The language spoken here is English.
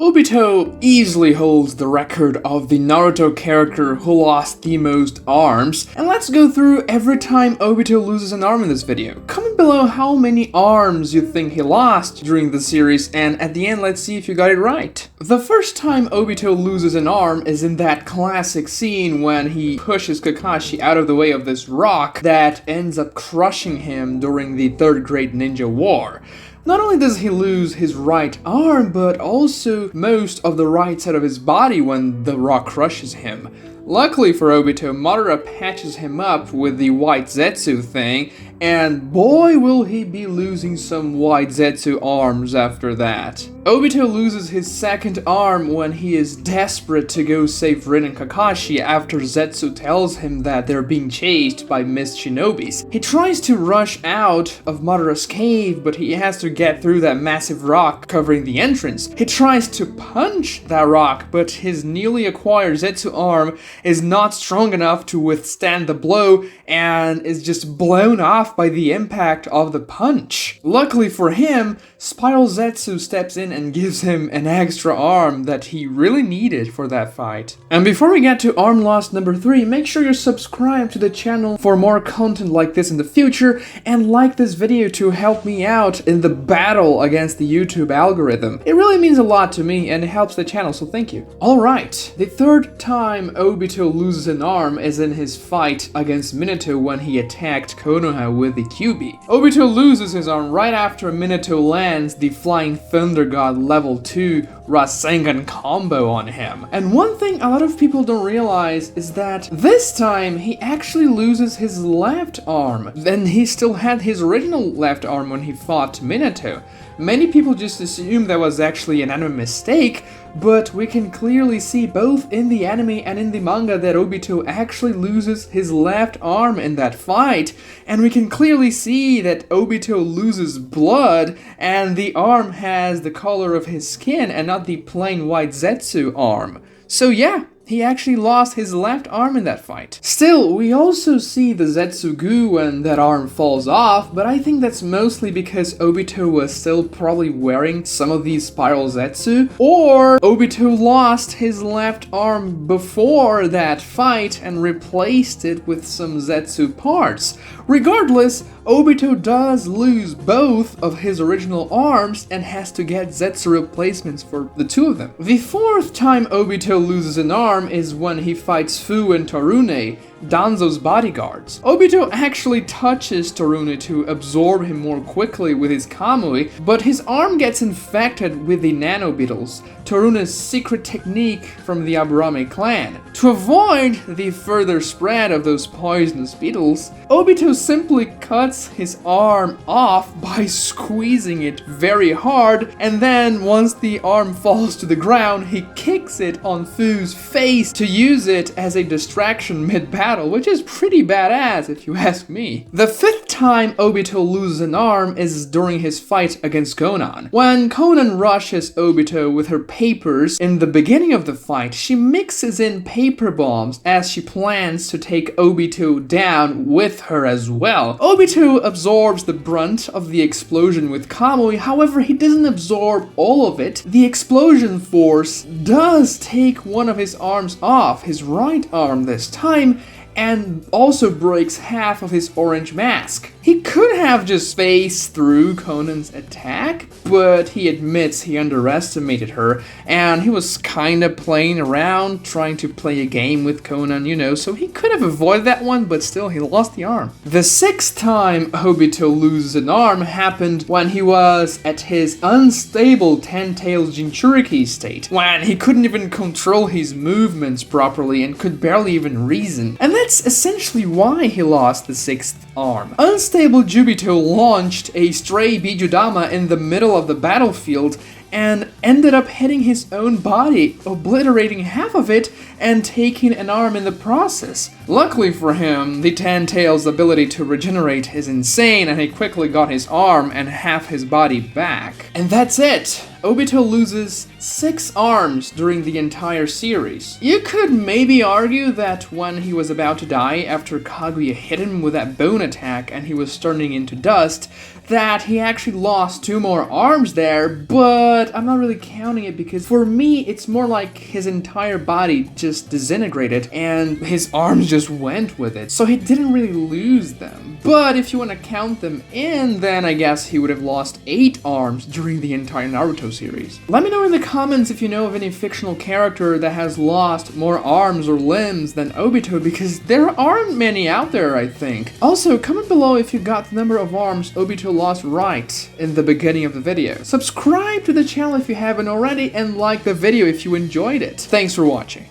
Obito easily holds the record of the Naruto character who lost the most arms, and let's go through every time Obito loses an arm in this video. Comment below how many arms you think he lost during the series, and at the end let's see if you got it right. The first time Obito loses an arm is in that classic scene when he pushes Kakashi out of the way of this rock that ends up crushing him during the Third Great Ninja War. Not only does he lose his right arm, but also most of the right side of his body when the rock crushes him. Luckily for Obito, Madara patches him up with the white Zetsu thing, and boy will he be losing some white Zetsu arms after that. Obito loses his second arm when he is desperate to go save Rin and Kakashi after Zetsu tells him that they're being chased by mist shinobis. He tries to rush out of Madara's cave, but he has to get through that massive rock covering the entrance. He tries to punch that rock, but his newly acquired Zetsu arm is not strong enough to withstand the blow and is just blown off by the impact of the punch. Luckily for him, Spiral Zetsu steps in and gives him an extra arm that he really needed for that fight. And before we get to arm loss number 3, make sure you're subscribed to the channel for more content like this in the future, and like this video to help me out in the battle against the YouTube algorithm. It really means a lot to me and it helps the channel, so thank you. Alright, the third time Obito loses an arm is in his fight against Minato when he attacked Konoha with the QB. Obito loses his arm right after Minato lands the Flying Thunder God level 2 Rasengan combo on him. And one thing a lot of people don't realize is that this time he actually loses his left arm. Then he still had his original left arm when he fought Minato. Many people just assume that was actually an anime mistake, but we can clearly see both in the anime and in the manga that Obito actually loses his left arm in that fight, and we can clearly see that Obito loses blood and the arm has the color of his skin and not the plain white Zetsu arm. So yeah, he actually lost his left arm in that fight. Still, we also see the Zetsu goo when that arm falls off, but I think that's mostly because Obito was still probably wearing some of these Spiral Zetsu, or Obito lost his left arm before that fight and replaced it with some Zetsu parts. Regardless, Obito does lose both of his original arms and has to get Zetsu replacements for the two of them. The fourth time Obito loses an arm is when he fights Fu and Torune, Danzo's bodyguards. Obito actually touches Torune to absorb him more quickly with his Kamui, but his arm gets infected with the nano beetles, Torune's secret technique from the Aburame clan. To avoid the further spread of those poisonous beetles, Obito simply cuts his arm off by squeezing it very hard, and then once the arm falls to the ground, he kicks it on Fu's face to use it as a distraction mid-battle, which is pretty badass if you ask me. The fifth time Obito loses an arm is during his fight against Konan. When Konan rushes Obito with her papers in the beginning of the fight, she mixes in paper bombs as she plans to take Obito down with her as well. Obito absorbs the brunt of the explosion with Kamui, however he doesn't absorb all of it. The explosion force does take one of his arms off, his right arm this time, and also breaks half of his orange mask. He could have just phased through Konan's attack, but he admits he underestimated her, and he was kinda playing around, trying to play a game with Konan, you know, so he could have avoided that one, but still he lost the arm. The sixth time Obito loses an arm happened when he was at his unstable Ten-Tails Jinchuriki state, when he couldn't even control his movements properly and could barely even reason. And that's essentially why he lost the sixth arm. Unstable Jubito launched a stray Bijudama in the middle of the battlefield and ended up hitting his own body, obliterating half of it and taking an arm in the process. Luckily for him, the Ten-Tails' ability to regenerate is insane and he quickly got his arm and half his body back. And that's it! Obito loses 6 arms during the entire series. You could maybe argue that when he was about to die after Kaguya hit him with that bone attack and he was turning into dust, that he actually lost 2 more arms there, but I'm not really counting it because for me it's more like his entire body just disintegrated and his arms just went with it, so he didn't really lose them. But if you want to count them in, then I guess he would have lost 8 arms during the entire Naruto series. Let me know in the comments if you know of any fictional character that has lost more arms or limbs than Obito, because there aren't many out there, I think. Also, comment below if you got the number of arms Obito lost right in the beginning of the video. Subscribe to the channel if you haven't already, and like the video if you enjoyed it. Thanks for watching.